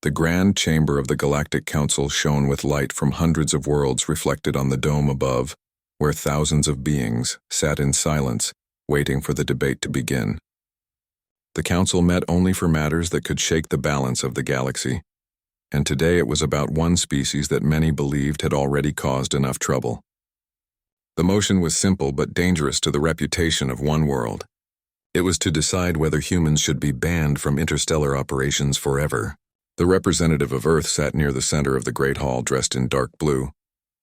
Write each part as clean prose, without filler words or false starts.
The grand chamber of the Galactic Council shone with light from hundreds of worlds reflected on the dome above, where thousands of beings sat in silence, waiting for the debate to begin. The council met only for matters that could shake the balance of the galaxy, and today it was about one species that many believed had already caused enough trouble. The motion was simple but dangerous to the reputation of one world. It was to decide whether humans should be banned from interstellar operations forever. The representative of Earth sat near the center of the Great Hall dressed in dark blue.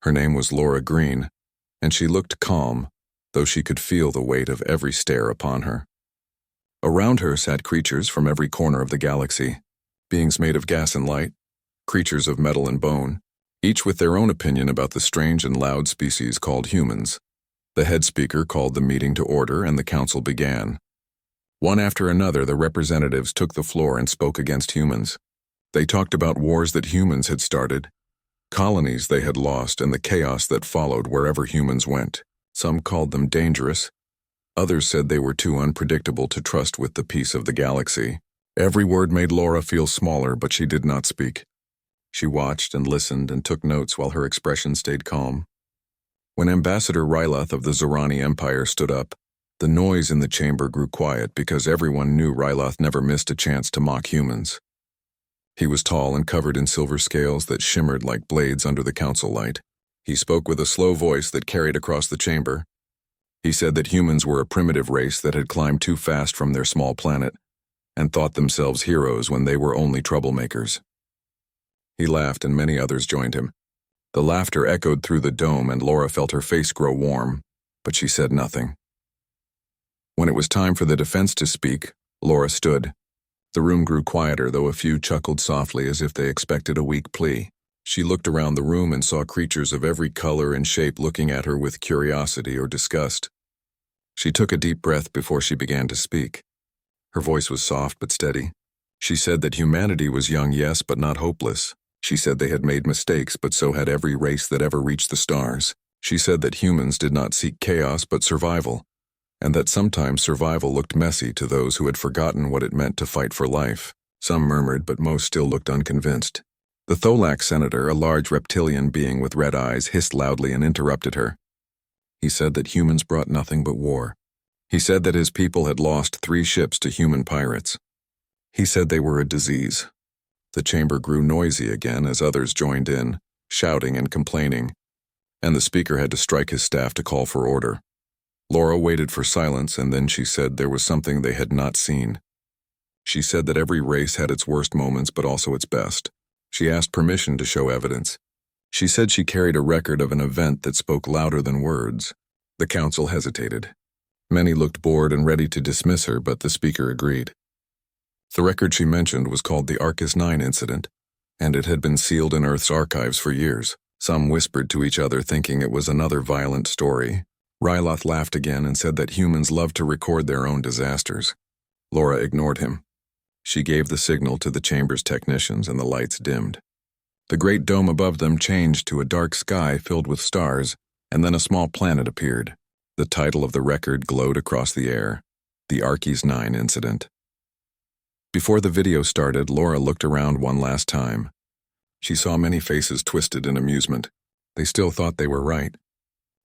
Her name was Laura Green, and she looked calm, though she could feel the weight of every stare upon her. Around her sat creatures from every corner of the galaxy, beings made of gas and light, creatures of metal and bone, each with their own opinion about the strange and loud species called humans. The head speaker called the meeting to order, and the council began. One after another, the representatives took the floor and spoke against humans. They talked about wars that humans had started, colonies they had lost, and the chaos that followed wherever humans went. Some called them dangerous. Others said they were too unpredictable to trust with the peace of the galaxy. Every word made Laura feel smaller, but she did not speak. She watched and listened and took notes while her expression stayed calm. When Ambassador Ryloth of the Zorani Empire stood up, the noise in the chamber grew quiet because everyone knew Ryloth never missed a chance to mock humans. He was tall and covered in silver scales that shimmered like blades under the council light. He spoke with a slow voice that carried across the chamber. He said that humans were a primitive race that had climbed too fast from their small planet and thought themselves heroes when they were only troublemakers. He laughed, and many others joined him. The laughter echoed through the dome, and Laura felt her face grow warm, but she said nothing. When it was time for the defense to speak, Laura stood. The room grew quieter, though a few chuckled softly as if they expected a weak plea. She looked around the room and saw creatures of every color and shape looking at her with curiosity or disgust. She took a deep breath before she began to speak. Her voice was soft but steady. She said that humanity was young, yes, but not hopeless. She said they had made mistakes, but so had every race that ever reached the stars. She said that humans did not seek chaos but survival, and that sometimes survival looked messy to those who had forgotten what it meant to fight for life. Some murmured, but most still looked unconvinced. The Tholak senator, a large reptilian being with red eyes, hissed loudly and interrupted her. He said that humans brought nothing but war. He said that his people had lost 3 ships to human pirates. He said they were a disease. The chamber grew noisy again as others joined in, shouting and complaining, and the speaker had to strike his staff to call for order. Laura waited for silence, and then she said there was something they had not seen. She said that every race had its worst moments but also its best. She asked permission to show evidence. She said she carried a record of an event that spoke louder than words. The council hesitated. Many looked bored and ready to dismiss her, but the speaker agreed. The record she mentioned was called the Arcus 9 incident, and it had been sealed in Earth's archives for years. Some whispered to each other, thinking it was another violent story. Ryloth laughed again and said that humans love to record their own disasters. Laura ignored him. She gave the signal to the chamber's technicians, and the lights dimmed. The great dome above them changed to a dark sky filled with stars, and then a small planet appeared. The title of the record glowed across the air: the Arcus 9 incident. Before the video started, Laura looked around one last time. She saw many faces twisted in amusement. They still thought they were right.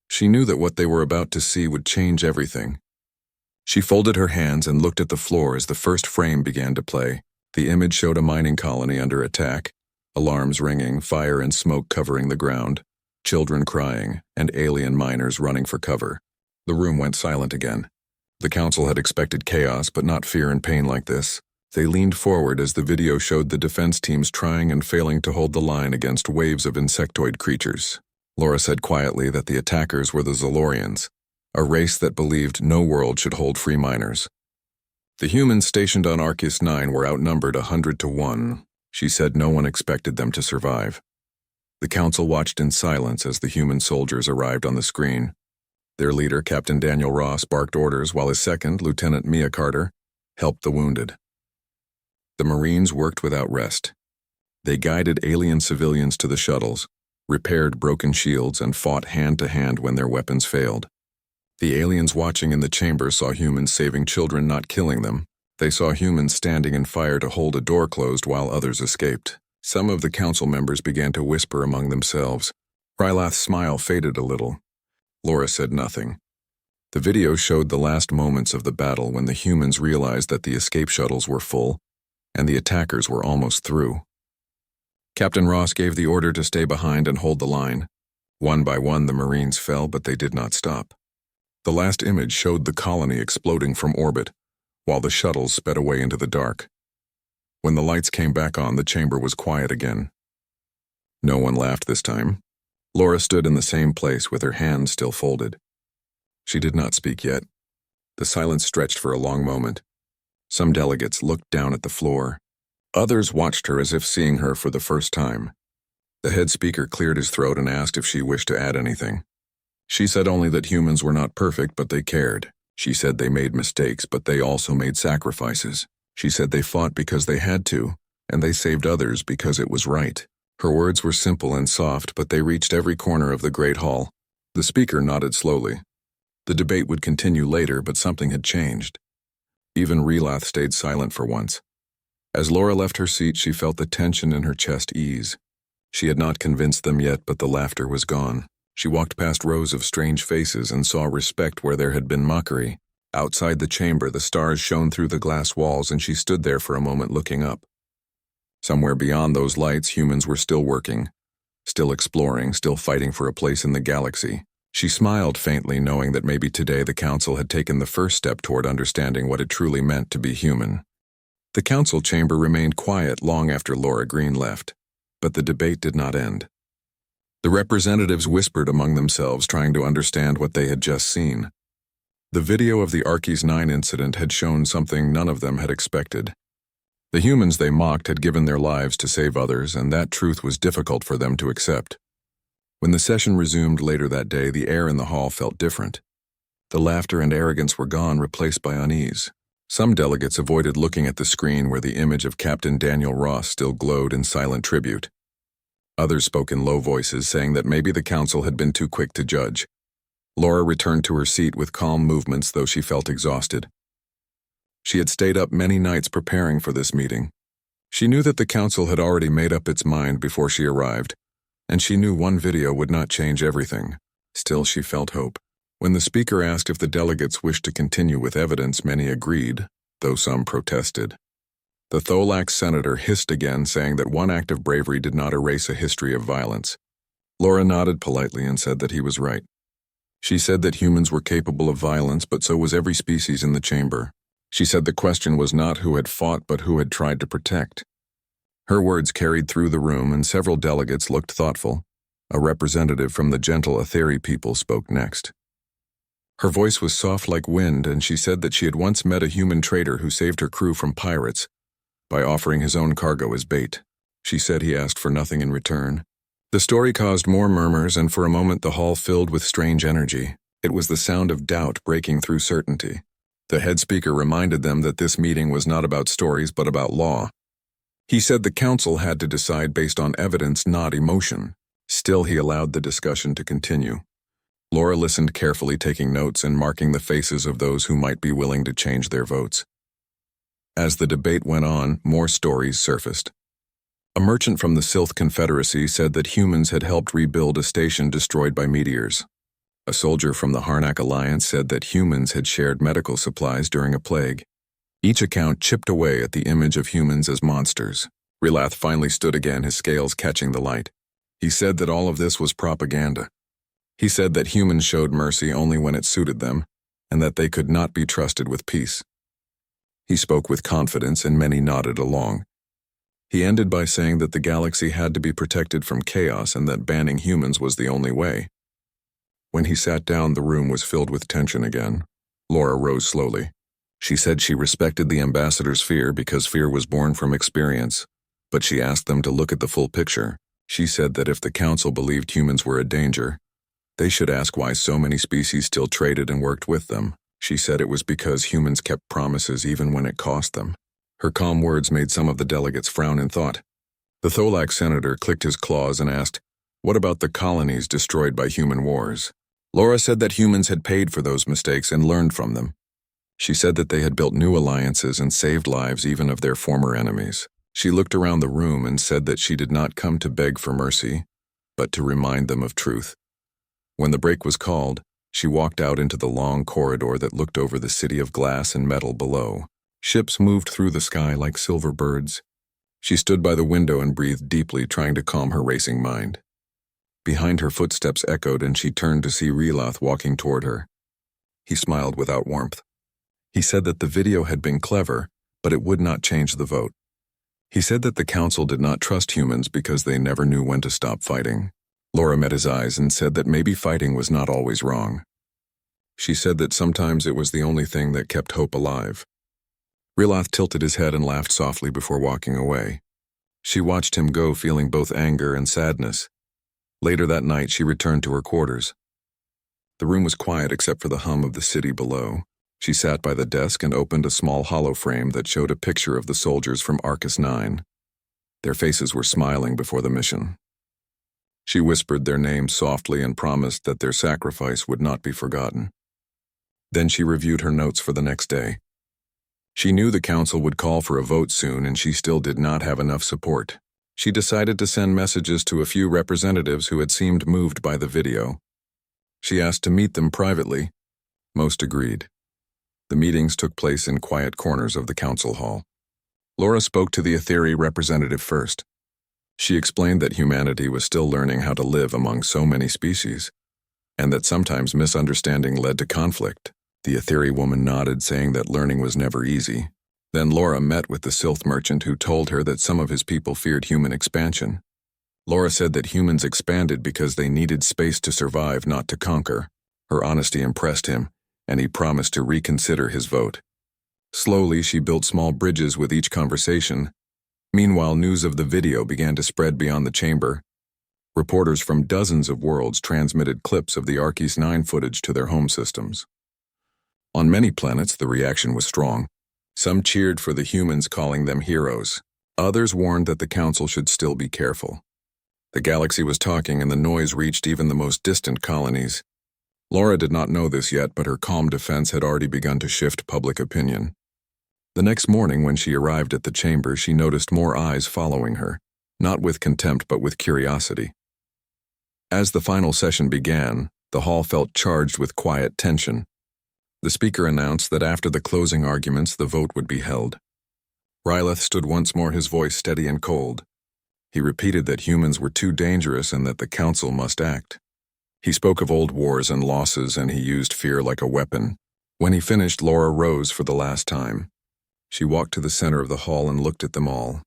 She knew that what they were about to see would change everything. She folded her hands and looked at the floor as the first frame began to play. The image showed a mining colony under attack, alarms ringing, fire and smoke covering the ground, children crying, and alien miners running for cover. The room went silent again. The council had expected chaos, but not fear and pain like this. They leaned forward as the video showed the defense teams trying and failing to hold the line against waves of insectoid creatures. Laura said quietly that the attackers were the Zolorians, a race that believed no world should hold free miners. The humans stationed on Arcus 9 were outnumbered 100 to 1. She said no one expected them to survive. The council watched in silence as the human soldiers arrived on the screen. Their leader, Captain Daniel Ross, barked orders while his second, Lieutenant Mia Carter, helped the wounded. The Marines worked without rest. They guided alien civilians to the shuttles, repaired broken shields, and fought hand-to-hand when their weapons failed. The aliens watching in the chamber saw humans saving children, not killing them. They saw humans standing in fire to hold a door closed while others escaped. Some of the council members began to whisper among themselves. Rylath's smile faded a little. Laura said nothing. The video showed the last moments of the battle when the humans realized that the escape shuttles were full and the attackers were almost through. Captain Ross gave the order to stay behind and hold the line. One by one, the Marines fell, but they did not stop. The last image showed the colony exploding from orbit, while the shuttles sped away into the dark. When the lights came back on, the chamber was quiet again. No one laughed this time. Laura stood in the same place with her hands still folded. She did not speak yet. The silence stretched for a long moment. Some delegates looked down at the floor. Others watched her as if seeing her for the first time. The head speaker cleared his throat and asked if she wished to add anything. She said only that humans were not perfect, but they cared. She said they made mistakes, but they also made sacrifices. She said they fought because they had to, and they saved others because it was right. Her words were simple and soft, but they reached every corner of the great hall. The speaker nodded slowly. The debate would continue later, but something had changed. Even Rylath stayed silent for once. As Laura left her seat, she felt the tension in her chest ease. She had not convinced them yet, but the laughter was gone. She walked past rows of strange faces and saw respect where there had been mockery. Outside the chamber, the stars shone through the glass walls, and she stood there for a moment looking up. Somewhere beyond those lights, humans were still working, still exploring, still fighting for a place in the galaxy. She smiled faintly, knowing that maybe today the council had taken the first step toward understanding what it truly meant to be human. The council chamber remained quiet long after Laura Green left, but the debate did not end. The representatives whispered among themselves, trying to understand what they had just seen. The video of the Archies 9 incident had shown something none of them had expected. The humans they mocked had given their lives to save others, and that truth was difficult for them to accept. When the session resumed later that day, the air in the hall felt different. The laughter and arrogance were gone, replaced by unease. Some delegates avoided looking at the screen where the image of Captain Daniel Ross still glowed in silent tribute. Others spoke in low voices, saying that maybe the council had been too quick to judge. Laura returned to her seat with calm movements, though she felt exhausted. She had stayed up many nights preparing for this meeting. She knew that the council had already made up its mind before she arrived, and she knew one video would not change everything. Still, she felt hope. When the speaker asked if the delegates wished to continue with evidence, many agreed, though some protested. The Tholax senator hissed again, saying that one act of bravery did not erase a history of violence. Laura nodded politely and said that he was right. She said that humans were capable of violence, but so was every species in the chamber. She said the question was not who had fought, but who had tried to protect. Her words carried through the room, and several delegates looked thoughtful. A representative from the gentle Aetheri people spoke next. Her voice was soft like wind, and she said that she had once met a human trader who saved her crew from pirates by offering his own cargo as bait. She said he asked for nothing in return. The story caused more murmurs, and for a moment the hall filled with strange energy. It was the sound of doubt breaking through certainty. The head speaker reminded them that this meeting was not about stories but about law. He said the council had to decide based on evidence, not emotion. Still, he allowed the discussion to continue. Laura listened carefully, taking notes and marking the faces of those who might be willing to change their votes. As the debate went on, more stories surfaced. A merchant from the Sylth Confederacy said that humans had helped rebuild a station destroyed by meteors. A soldier from the Harnack Alliance said that humans had shared medical supplies during a plague. Each account chipped away at the image of humans as monsters. Rylath finally stood again, his scales catching the light. He said that all of this was propaganda. He said that humans showed mercy only when it suited them, and that they could not be trusted with peace. He spoke with confidence, and many nodded along. He ended by saying that the galaxy had to be protected from chaos and that banning humans was the only way. When he sat down, the room was filled with tension again. Laura rose slowly. She said she respected the ambassador's fear because fear was born from experience, but she asked them to look at the full picture. She said that if the council believed humans were a danger, they should ask why so many species still traded and worked with them. She said it was because humans kept promises even when it cost them. Her calm words made some of the delegates frown in thought. The Tholax senator clicked his claws and asked, "What about the colonies destroyed by human wars?" Laura said that humans had paid for those mistakes and learned from them. She said that they had built new alliances and saved lives even of their former enemies. She looked around the room and said that she did not come to beg for mercy, but to remind them of truth. When the break was called, she walked out into the long corridor that looked over the city of glass and metal below. Ships moved through the sky like silver birds. She stood by the window and breathed deeply, trying to calm her racing mind. Behind her footsteps echoed, and she turned to see Reloth walking toward her. He smiled without warmth. He said that the video had been clever, but it would not change the vote. He said that the council did not trust humans because they never knew when to stop fighting. Laura met his eyes and said that maybe fighting was not always wrong. She said that sometimes it was the only thing that kept hope alive. Reloth tilted his head and laughed softly before walking away. She watched him go, feeling both anger and sadness. Later that night, she returned to her quarters. The room was quiet except for the hum of the city below. She sat by the desk and opened a small holoframe that showed a picture of the soldiers from Arcus 9. Their faces were smiling before the mission. She whispered their names softly and promised that their sacrifice would not be forgotten. Then she reviewed her notes for the next day. She knew the council would call for a vote soon, and she still did not have enough support. She decided to send messages to a few representatives who had seemed moved by the video. She asked to meet them privately. Most agreed. The meetings took place in quiet corners of the council hall. Laura spoke to the Etheri representative first. She explained that humanity was still learning how to live among so many species, and that sometimes misunderstanding led to conflict. The Etheri woman nodded, saying that learning was never easy. Then Laura met with the Sylph merchant, who told her that some of his people feared human expansion. Laura said that humans expanded because they needed space to survive, not to conquer. Her honesty impressed him, and he promised to reconsider his vote. Slowly, she built small bridges with each conversation. Meanwhile, news of the video began to spread beyond the chamber. Reporters from dozens of worlds transmitted clips of the Arcus 9 footage to their home systems. On many planets, the reaction was strong. Some cheered for the humans, calling them heroes. Others warned that the council should still be careful. The galaxy was talking, and the noise reached even the most distant colonies. Laura did not know this yet, but her calm defense had already begun to shift public opinion. The next morning, when she arrived at the chamber, she noticed more eyes following her, not with contempt but with curiosity. As the final session began, the hall felt charged with quiet tension. The speaker announced that after the closing arguments, the vote would be held. Ryleth stood once more, his voice steady and cold. He repeated that humans were too dangerous and that the council must act. He spoke of old wars and losses, and he used fear like a weapon. When he finished, Laura rose for the last time. She walked to the center of the hall and looked at them all.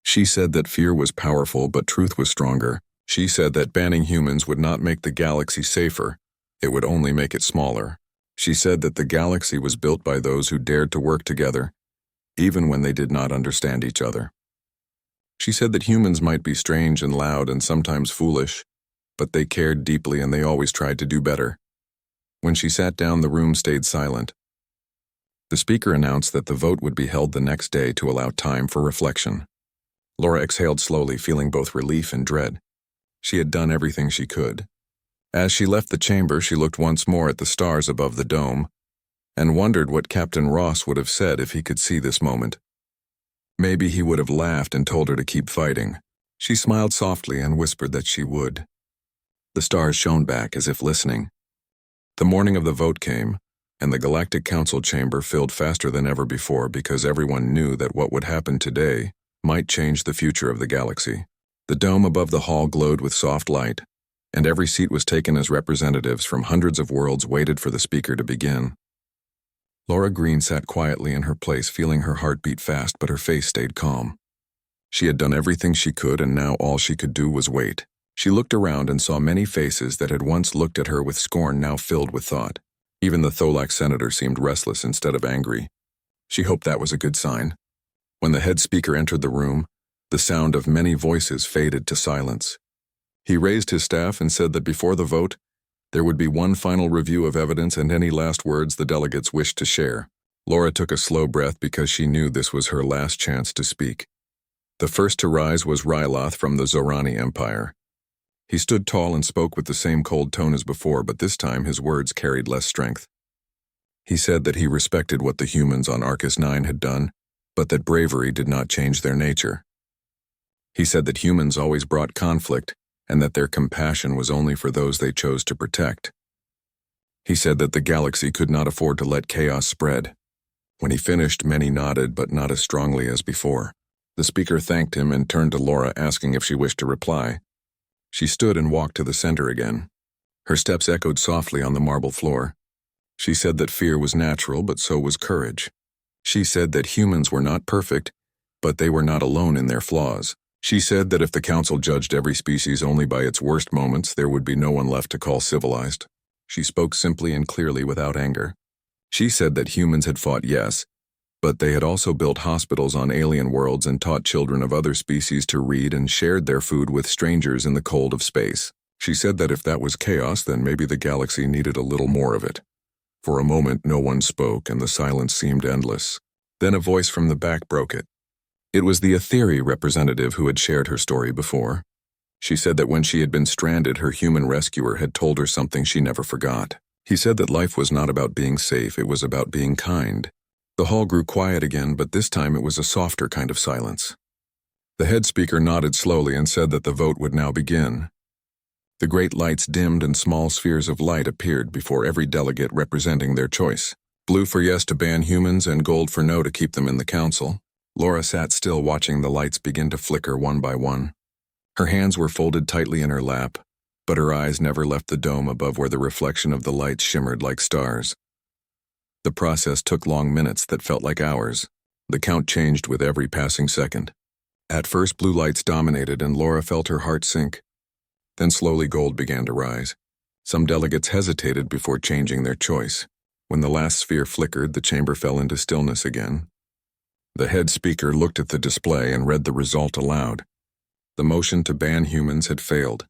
She said that fear was powerful, but truth was stronger. She said that banning humans would not make the galaxy safer. It would only make it smaller. She said that the galaxy was built by those who dared to work together, even when they did not understand each other. She said that humans might be strange and loud and sometimes foolish, but they cared deeply and they always tried to do better. When she sat down, the room stayed silent. The speaker announced that the vote would be held the next day to allow time for reflection. Laura exhaled slowly, feeling both relief and dread. She had done everything she could. As she left the chamber, she looked once more at the stars above the dome and wondered what Captain Ross would have said if he could see this moment. Maybe he would have laughed and told her to keep fighting. She smiled softly and whispered that she would. The stars shone back as if listening. The morning of the vote came, and the Galactic Council chamber filled faster than ever before because everyone knew that what would happen today might change the future of the galaxy. The dome above the hall glowed with soft light, and every seat was taken as representatives from hundreds of worlds waited for the speaker to begin. Laura Green sat quietly in her place, feeling her heart beat fast, but her face stayed calm. She had done everything she could, and now all she could do was wait. She looked around and saw many faces that had once looked at her with scorn now filled with thought. Even the Tholax senator seemed restless instead of angry. She hoped that was a good sign. When the head speaker entered the room, the sound of many voices faded to silence. He raised his staff and said that before the vote, there would be one final review of evidence and any last words the delegates wished to share. Laura took a slow breath because she knew this was her last chance to speak. The first to rise was Ryloth from the Zorani Empire. He stood tall and spoke with the same cold tone as before, but this time his words carried less strength. He said that he respected what the humans on Arcus 9 had done, but that bravery did not change their nature. He said that humans always brought conflict and that their compassion was only for those they chose to protect. He said that the galaxy could not afford to let chaos spread. When he finished, many nodded, but not as strongly as before. The speaker thanked him and turned to Laura, asking if she wished to reply. She stood and walked to the center again. Her steps echoed softly on the marble floor. She said that fear was natural, but so was courage. She said that humans were not perfect, but they were not alone in their flaws. She said that if the council judged every species only by its worst moments, there would be no one left to call civilized. She spoke simply and clearly without anger. She said that humans had fought, yes, but they had also built hospitals on alien worlds and taught children of other species to read and shared their food with strangers in the cold of space. She said that if that was chaos, then maybe the galaxy needed a little more of it. For a moment, no one spoke, and the silence seemed endless. Then a voice from the back broke it. It was the Etheri representative who had shared her story before. She said that when she had been stranded, her human rescuer had told her something she never forgot. He said that life was not about being safe, it was about being kind. The hall grew quiet again, but this time it was a softer kind of silence. The head speaker nodded slowly and said that the vote would now begin. The great lights dimmed and small spheres of light appeared before every delegate representing their choice. Blue for yes to ban humans and gold for no to keep them in the council. Laura sat still, watching the lights begin to flicker one by one. Her hands were folded tightly in her lap, but her eyes never left the dome above where the reflection of the lights shimmered like stars. The process took long minutes that felt like hours. The count changed with every passing second. At first, blue lights dominated and Laura felt her heart sink. Then slowly gold began to rise. Some delegates hesitated before changing their choice. When the last sphere flickered, the chamber fell into stillness again. The head speaker looked at the display and read the result aloud. The motion to ban humans had failed.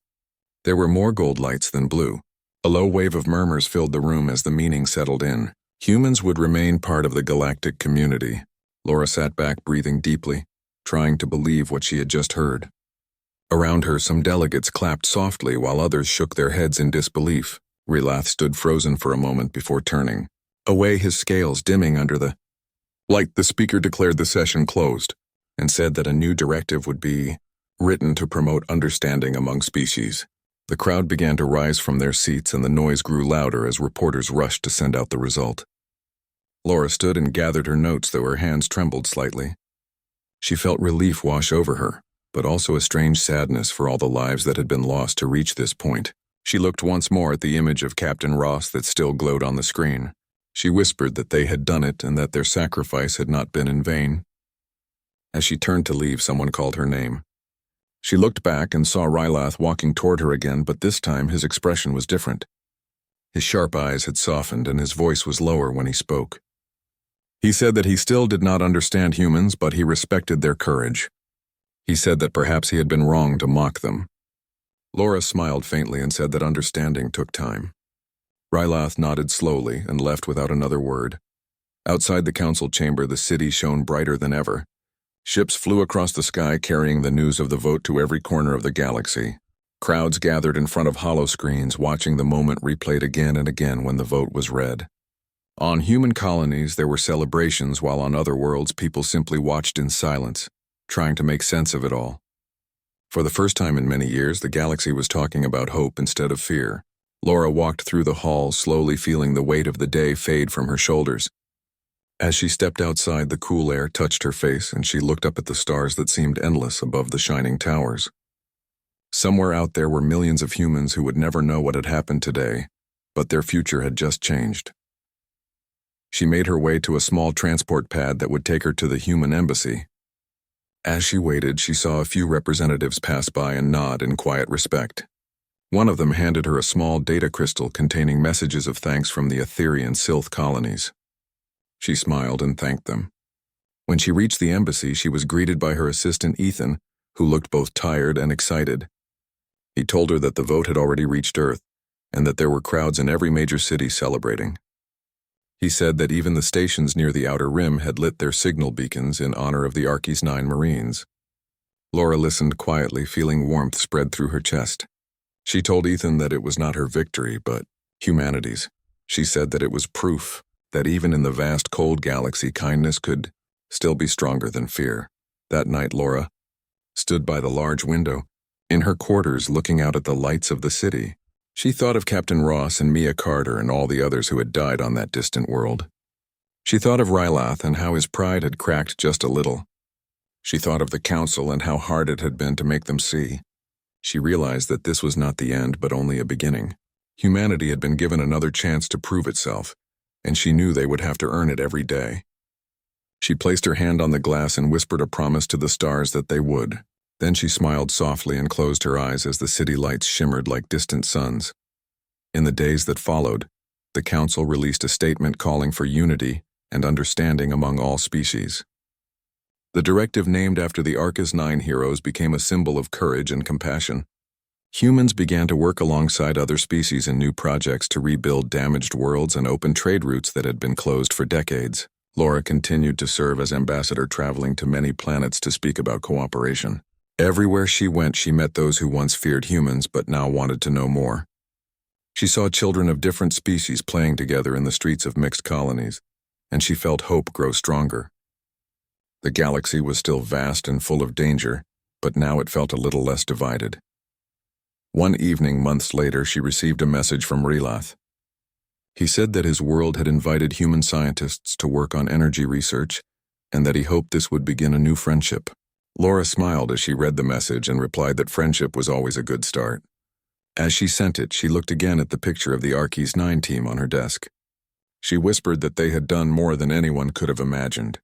There were more gold lights than blue. A low wave of murmurs filled the room as the meaning settled in. Humans would remain part of the galactic community. Laura sat back, breathing deeply, trying to believe what she had just heard. Around her, some delegates clapped softly while others shook their heads in disbelief. Rilath stood frozen for a moment before turning away, his scales dimming under the light. The speaker declared the session closed and said that a new directive would be written to promote understanding among species. The crowd began to rise from their seats and the noise grew louder as reporters rushed to send out the result. Laura stood and gathered her notes, though her hands trembled slightly. She felt relief wash over her, but also a strange sadness for all the lives that had been lost to reach this point. She looked once more at the image of Captain Ross that still glowed on the screen. She whispered that they had done it and that their sacrifice had not been in vain. As she turned to leave, someone called her name. She looked back and saw Rilath walking toward her again, but this time his expression was different. His sharp eyes had softened and his voice was lower when he spoke. He said that he still did not understand humans, but he respected their courage. He said that perhaps he had been wrong to mock them. Laura smiled faintly and said that understanding took time. Rilath nodded slowly and left without another word. Outside the council chamber, the city shone brighter than ever. Ships flew across the sky carrying the news of the vote to every corner of the galaxy. Crowds gathered in front of holoscreens, watching the moment replayed again and again when the vote was read. On human colonies, there were celebrations, while on other worlds, people simply watched in silence, trying to make sense of it all. For the first time in many years, the galaxy was talking about hope instead of fear. Laura walked through the hall, slowly feeling the weight of the day fade from her shoulders. As she stepped outside, the cool air touched her face, and she looked up at the stars that seemed endless above the shining towers. Somewhere out there were millions of humans who would never know what had happened today, but their future had just changed. She made her way to a small transport pad that would take her to the human embassy. As she waited, she saw a few representatives pass by and nod in quiet respect. One of them handed her a small data crystal containing messages of thanks from the Etheri and Sylth colonies. She smiled and thanked them. When she reached the embassy, she was greeted by her assistant Ethan, who looked both tired and excited. He told her that the vote had already reached Earth, and that there were crowds in every major city celebrating. He said that even the stations near the Outer Rim had lit their signal beacons in honor of the Archy's 9 Marines. Laura listened quietly, feeling warmth spread through her chest. She told Ethan that it was not her victory, but humanity's. She said that it was proof that even in the vast cold galaxy, kindness could still be stronger than fear. That night, Laura stood by the large window, in her quarters looking out at the lights of the city. She thought of Captain Ross and Mia Carter and all the others who had died on that distant world. She thought of Rylath and how his pride had cracked just a little. She thought of the council and how hard it had been to make them see. She realized that this was not the end, but only a beginning. Humanity had been given another chance to prove itself, and she knew they would have to earn it every day. She placed her hand on the glass and whispered a promise to the stars that they would. Then she smiled softly and closed her eyes as the city lights shimmered like distant suns. In the days that followed, the council released a statement calling for unity and understanding among all species. The directive named after the Arcus 9 heroes became a symbol of courage and compassion. Humans began to work alongside other species in new projects to rebuild damaged worlds and open trade routes that had been closed for decades. Laura continued to serve as ambassador, traveling to many planets to speak about cooperation. Everywhere she went, she met those who once feared humans but now wanted to know more. She saw children of different species playing together in the streets of mixed colonies, and she felt hope grow stronger. The galaxy was still vast and full of danger, but now it felt a little less divided. One evening, months later, she received a message from Rylath. He said that his world had invited human scientists to work on energy research, and that he hoped this would begin a new friendship. Laura smiled as she read the message and replied that friendship was always a good start. As she sent it, she looked again at the picture of the Arcus 9 team on her desk. She whispered that they had done more than anyone could have imagined.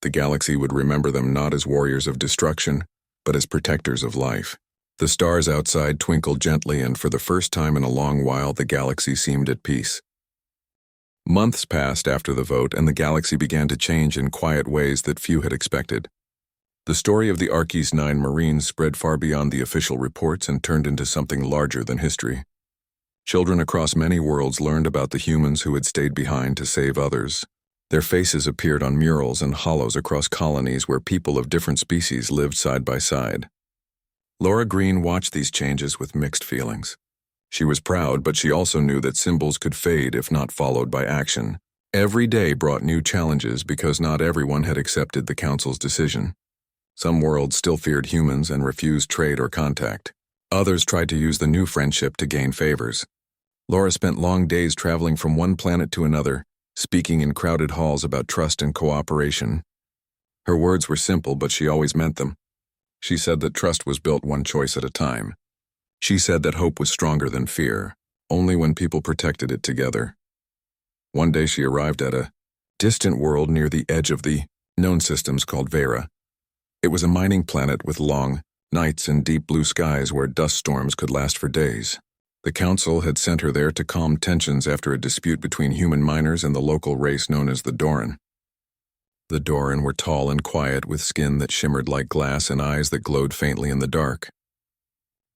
The galaxy would remember them not as warriors of destruction, but as protectors of life. The stars outside twinkled gently, and for the first time in a long while, the galaxy seemed at peace. Months passed after the vote, and the galaxy began to change in quiet ways that few had expected. The story of the Arcus 9 Marines spread far beyond the official reports and turned into something larger than history. Children across many worlds learned about the humans who had stayed behind to save others. Their faces appeared on murals and hollows across colonies where people of different species lived side by side. Laura Green watched these changes with mixed feelings. She was proud, but she also knew that symbols could fade if not followed by action. Every day brought new challenges because not everyone had accepted the Council's decision. Some worlds still feared humans and refused trade or contact. Others tried to use the new friendship to gain favors. Laura spent long days traveling from one planet to another, speaking in crowded halls about trust and cooperation. Her words were simple, but she always meant them. She said that trust was built one choice at a time. She said that hope was stronger than fear, only when people protected it together. One day she arrived at a distant world near the edge of the known systems called Vera. It was a mining planet with long nights and deep blue skies where dust storms could last for days. The Council had sent her there to calm tensions after a dispute between human miners and the local race known as the Doran. The Doran were tall and quiet, with skin that shimmered like glass and eyes that glowed faintly in the dark.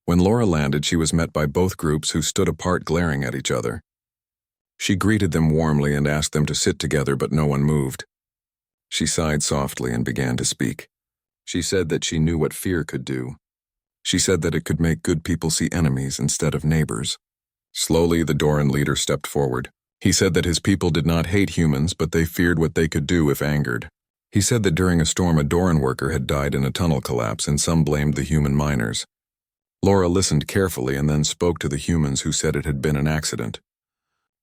When Laura landed, she was met by both groups, who stood apart glaring at each other. She greeted them warmly and asked them to sit together, but no one moved. She sighed softly and began to speak. She said that she knew what fear could do. She said that it could make good people see enemies instead of neighbors. Slowly, the Doran leader stepped forward. He said that his people did not hate humans, but they feared what they could do if angered. He said that during a storm, a Doran worker had died in a tunnel collapse, and some blamed the human miners. Laura listened carefully and then spoke to the humans, who said it had been an accident.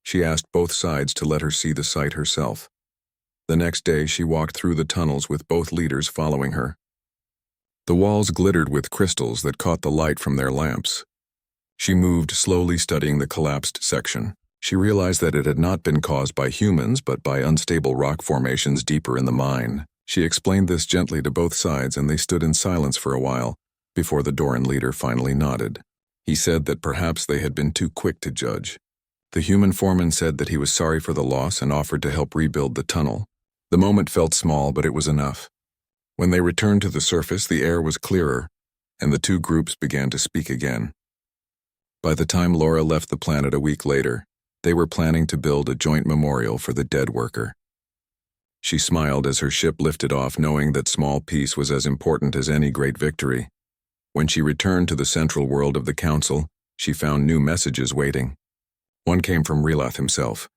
She asked both sides to let her see the site herself. The next day, she walked through the tunnels with both leaders following her. The walls glittered with crystals that caught the light from their lamps. She moved slowly, studying the collapsed section. She realized that it had not been caused by humans, but by unstable rock formations deeper in the mine. She explained this gently to both sides, and they stood in silence for a while, before the Doran leader finally nodded. He said that perhaps they had been too quick to judge. The human foreman said that he was sorry for the loss and offered to help rebuild the tunnel. The moment felt small, but it was enough. When they returned to the surface, the air was clearer, and the two groups began to speak again. By the time Laura left the planet a week later, they were planning to build a joint memorial for the dead worker. She smiled as her ship lifted off, knowing that small peace was as important as any great victory. When she returned to the central world of the Council, she found new messages waiting. One came from Rylath himself.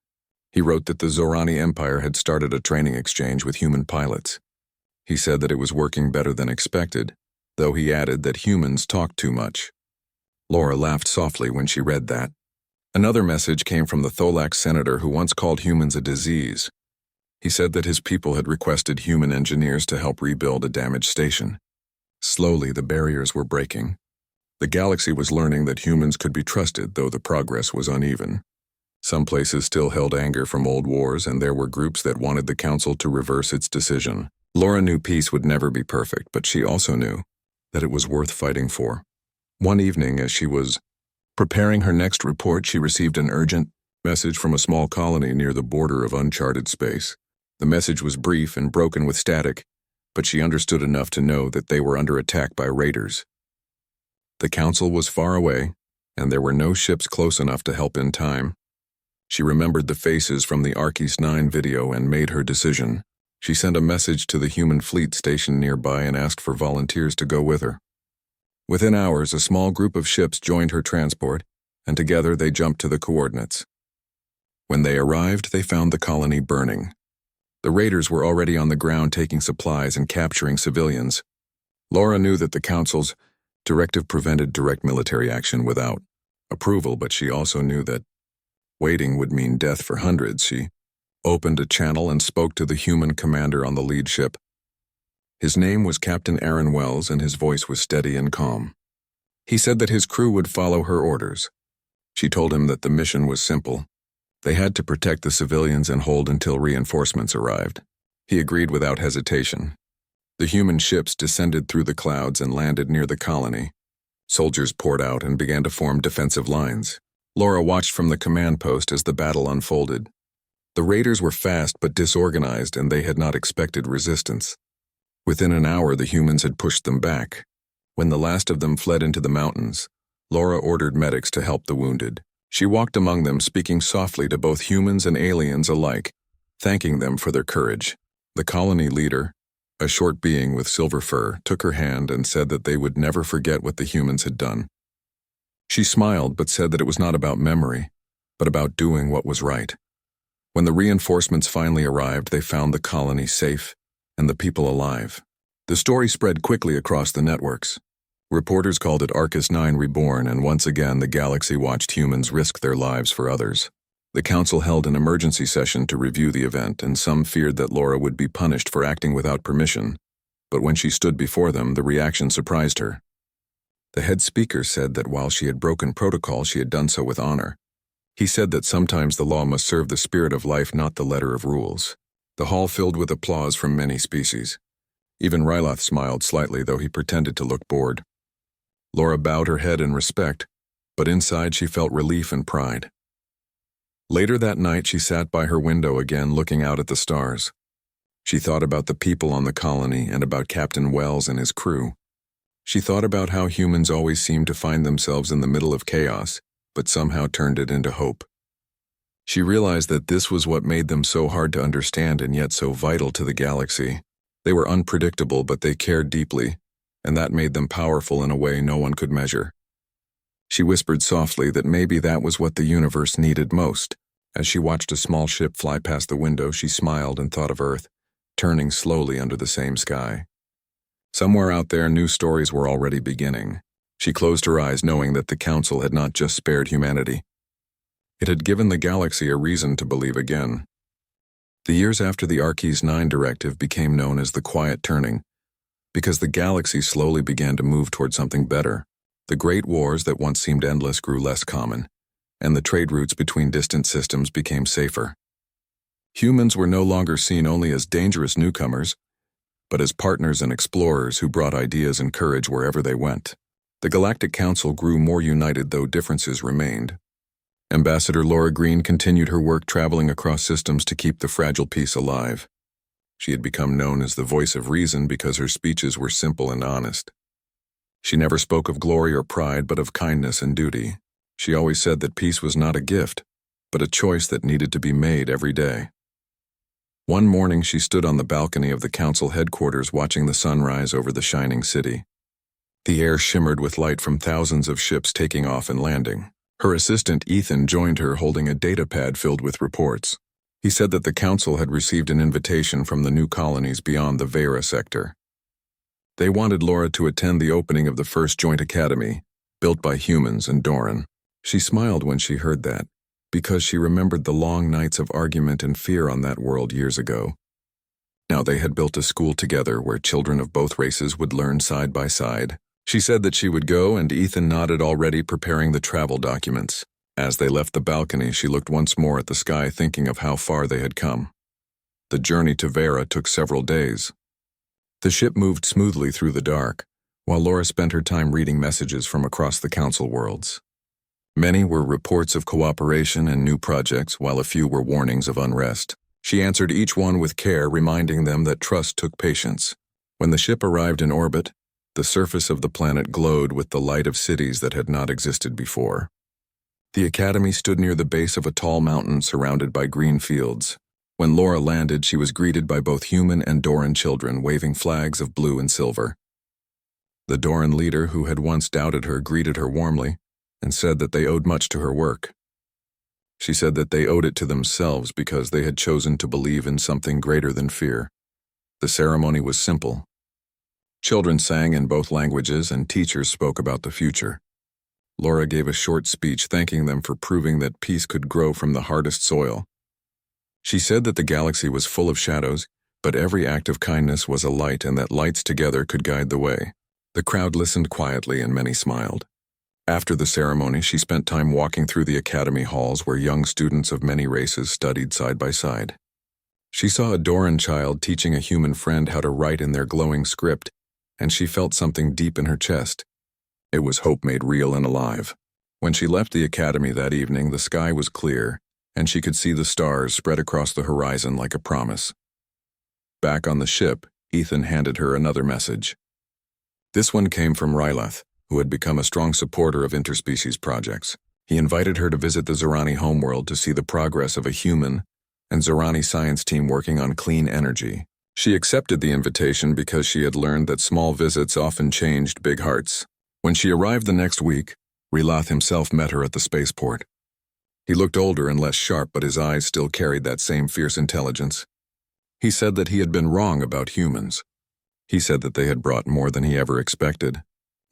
He wrote that the Zorani Empire had started a training exchange with human pilots. He said that it was working better than expected, though he added that humans talked too much. Laura laughed softly when she read that. Another message came from the Tholax senator who once called humans a disease. He said that his people had requested human engineers to help rebuild a damaged station. Slowly, the barriers were breaking. The galaxy was learning that humans could be trusted, though the progress was uneven. Some places still held anger from old wars, and there were groups that wanted the council to reverse its decision. Laura knew peace would never be perfect, but she also knew that it was worth fighting for. One evening, as she was preparing her next report, she received an urgent message from a small colony near the border of uncharted space. The message was brief and broken with static, but she understood enough to know that they were under attack by raiders. The council was far away, and there were no ships close enough to help in time. She remembered the faces from the Archis 9 video and made her decision. She sent a message to the human fleet stationed nearby and asked for volunteers to go with her. Within hours, a small group of ships joined her transport, and together they jumped to the coordinates. When they arrived, they found the colony burning. The raiders were already on the ground taking supplies and capturing civilians. Laura knew that the Council's directive prevented direct military action without approval, but she also knew that waiting would mean death for hundreds. She opened a channel and spoke to the human commander on the lead ship. His name was Captain Aaron Wells, and his voice was steady and calm. He said that his crew would follow her orders. She told him that the mission was simple. They had to protect the civilians and hold until reinforcements arrived. He agreed without hesitation. The human ships descended through the clouds and landed near the colony. Soldiers poured out and began to form defensive lines. Laura watched from the command post as the battle unfolded. The raiders were fast but disorganized, and they had not expected resistance. Within an hour, the humans had pushed them back. When the last of them fled into the mountains, Laura ordered medics to help the wounded. She walked among them, speaking softly to both humans and aliens alike, thanking them for their courage. The colony leader, a short being with silver fur, took her hand and said that they would never forget what the humans had done. She smiled but said that it was not about memory, but about doing what was right. When the reinforcements finally arrived, they found the colony safe and the people alive. The story spread quickly across the networks. Reporters called it Arcus 9 Reborn, and once again the galaxy watched humans risk their lives for others. The council held an emergency session to review the event, and some feared that Laura would be punished for acting without permission. But when she stood before them, the reaction surprised her. The head speaker said that while she had broken protocol, she had done so with honor. He said that sometimes the law must serve the spirit of life, not the letter of rules. The hall filled with applause from many species. Even Ryloth smiled slightly, though he pretended to look bored. Laura bowed her head in respect, but inside she felt relief and pride. Later that night, she sat by her window again, looking out at the stars. She thought about the people on the colony and about Captain Wells and his crew. She thought about how humans always seemed to find themselves in the middle of chaos, but somehow turned it into hope. She realized that this was what made them so hard to understand and yet so vital to the galaxy. They were unpredictable, but they cared deeply, and that made them powerful in a way no one could measure. She whispered softly that maybe that was what the universe needed most. As she watched a small ship fly past the window, she smiled and thought of Earth, turning slowly under the same sky. Somewhere out there, new stories were already beginning. She closed her eyes, knowing that the Council had not just spared humanity. It had given the galaxy a reason to believe again. The years after the Archis 9 directive became known as the Quiet Turning, because the galaxy slowly began to move toward something better. The great wars that once seemed endless grew less common, and the trade routes between distant systems became safer. Humans were no longer seen only as dangerous newcomers, but as partners and explorers who brought ideas and courage wherever they went. The Galactic Council grew more united, though differences remained. Ambassador Laura Green continued her work traveling across systems to keep the fragile peace alive. She had become known as the voice of reason because her speeches were simple and honest. She never spoke of glory or pride, but of kindness and duty. She always said that peace was not a gift, but a choice that needed to be made every day. One morning, she stood on the balcony of the council headquarters watching the sun rise over the shining city. The air shimmered with light from thousands of ships taking off and landing. Her assistant Ethan joined her, holding a datapad filled with reports. He said that the council had received an invitation from the new colonies beyond the Vera sector. They wanted Laura to attend the opening of the first joint academy, built by humans and Doran. She smiled when she heard that, because she remembered the long nights of argument and fear on that world years ago. Now they had built a school together where children of both races would learn side by side. She said that she would go, and Ethan nodded, already preparing the travel documents. As they left the balcony, she looked once more at the sky, thinking of how far they had come. The journey to Vera took several days. The ship moved smoothly through the dark, while Laura spent her time reading messages from across the council worlds. Many were reports of cooperation and new projects, while a few were warnings of unrest. She answered each one with care, reminding them that trust took patience. When the ship arrived in orbit, the surface of the planet glowed with the light of cities that had not existed before. The academy stood near the base of a tall mountain surrounded by green fields. When Laura landed, she was greeted by both human and Doran children waving flags of blue and silver. The Doran leader, who had once doubted her, greeted her warmly and said that they owed much to her work. She said that they owed it to themselves because they had chosen to believe in something greater than fear. The ceremony was simple. Children sang in both languages and teachers spoke about the future. Laura gave a short speech thanking them for proving that peace could grow from the hardest soil. She said that the galaxy was full of shadows, but every act of kindness was a light, and that lights together could guide the way. The crowd listened quietly and many smiled. After the ceremony, she spent time walking through the academy halls where young students of many races studied side by side. She saw a Doran child teaching a human friend how to write in their glowing script, and she felt something deep in her chest. It was hope made real and alive. When she left the academy that evening, the sky was clear, and she could see the stars spread across the horizon like a promise. Back on the ship, Ethan handed her another message. This one came from Rylath, who had become a strong supporter of interspecies projects. He invited her to visit the Zorani homeworld to see the progress of a human and Zorani science team working on clean energy. She accepted the invitation because she had learned that small visits often changed big hearts. When she arrived the next week, Rylath himself met her at the spaceport. He looked older and less sharp, but his eyes still carried that same fierce intelligence. He said that he had been wrong about humans. He said that they had brought more than he ever expected.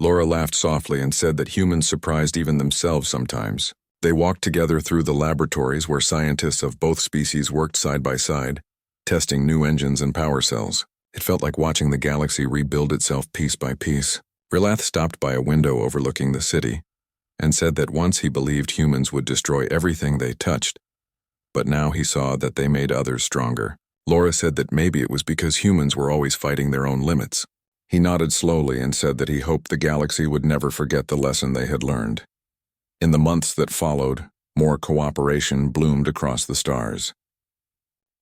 Laura laughed softly and said that humans surprised even themselves sometimes. They walked together through the laboratories where scientists of both species worked side by side, testing new engines and power cells. It felt like watching the galaxy rebuild itself piece by piece. Rylath stopped by a window overlooking the city and said that once he believed humans would destroy everything they touched, but now he saw that they made others stronger. Laura said that maybe it was because humans were always fighting their own limits. He nodded slowly and said that he hoped the galaxy would never forget the lesson they had learned. In the months that followed, more cooperation bloomed across the stars.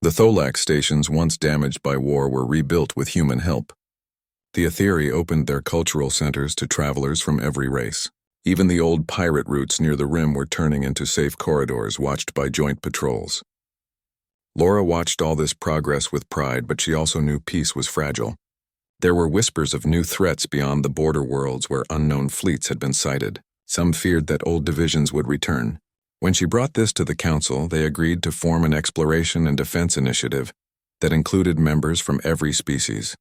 The Tholax stations, once damaged by war, were rebuilt with human help. The Aetheri opened their cultural centers to travelers from every race. Even the old pirate routes near the rim were turning into safe corridors watched by joint patrols. Laura watched all this progress with pride, but she also knew peace was fragile. There were whispers of new threats beyond the border worlds where unknown fleets had been sighted. Some feared that old divisions would return. When she brought this to the council, they agreed to form an exploration and defense initiative that included members from every species.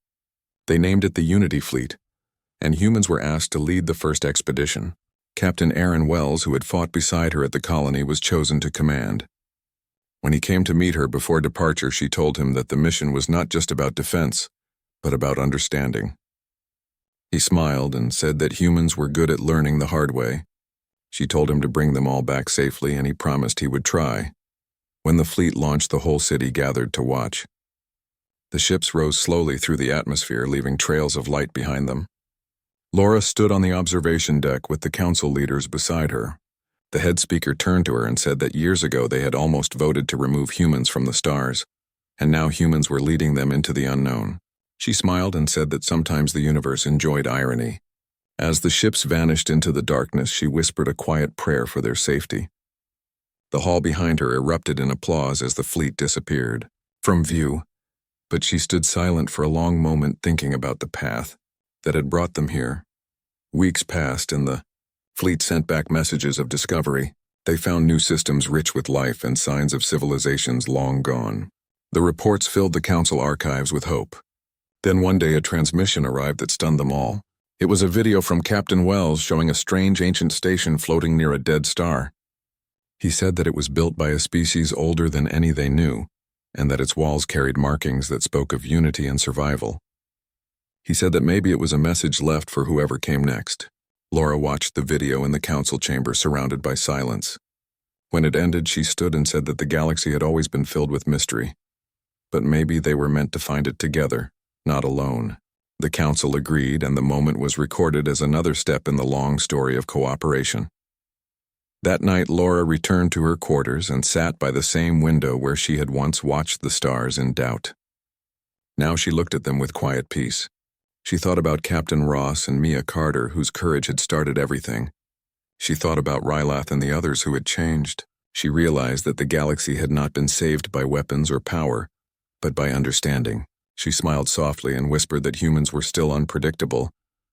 They named it the Unity Fleet, and humans were asked to lead the first expedition. Captain Aaron Wells, who had fought beside her at the colony, was chosen to command. When he came to meet her before departure, she told him that the mission was not just about defense, but about understanding. He smiled and said that humans were good at learning the hard way. She told him to bring them all back safely, and he promised he would try. When the fleet launched, the whole city gathered to watch. The ships rose slowly through the atmosphere, leaving trails of light behind them. Laura stood on the observation deck with the council leaders beside her. The head speaker turned to her and said that years ago they had almost voted to remove humans from the stars, and now humans were leading them into the unknown. She smiled and said that sometimes the universe enjoyed irony. As the ships vanished into the darkness, she whispered a quiet prayer for their safety. The hall behind her erupted in applause as the fleet disappeared from view, but she stood silent for a long moment, thinking about the path that had brought them here. Weeks passed, and the fleet sent back messages of discovery. They found new systems rich with life and signs of civilizations long gone. The reports filled the council archives with hope. Then one day a transmission arrived that stunned them all. It was a video from Captain Wells showing a strange ancient station floating near a dead star. He said that it was built by a species older than any they knew, and that its walls carried markings that spoke of unity and survival. He said that maybe it was a message left for whoever came next. Laura watched the video in the council chamber surrounded by silence. When it ended, she stood and said that the galaxy had always been filled with mystery. But maybe they were meant to find it together, not alone. The council agreed, and the moment was recorded as another step in the long story of cooperation. That night, Laura returned to her quarters and sat by the same window where she had once watched the stars in doubt. Now she looked at them with quiet peace. She thought about Captain Ross and Mia Carter, whose courage had started everything. She thought about Rylath and the others who had changed. She realized that the galaxy had not been saved by weapons or power, but by understanding. She smiled softly and whispered that humans were still unpredictable,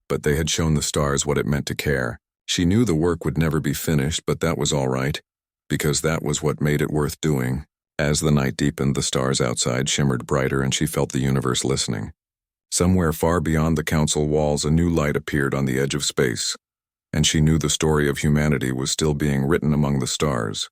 but they had shown the stars what it meant to care. She knew the work would never be finished, but that was all right, because that was what made it worth doing. As the night deepened, the stars outside shimmered brighter and she felt the universe listening. Somewhere far beyond the council walls, a new light appeared on the edge of space, and she knew the story of humanity was still being written among the stars.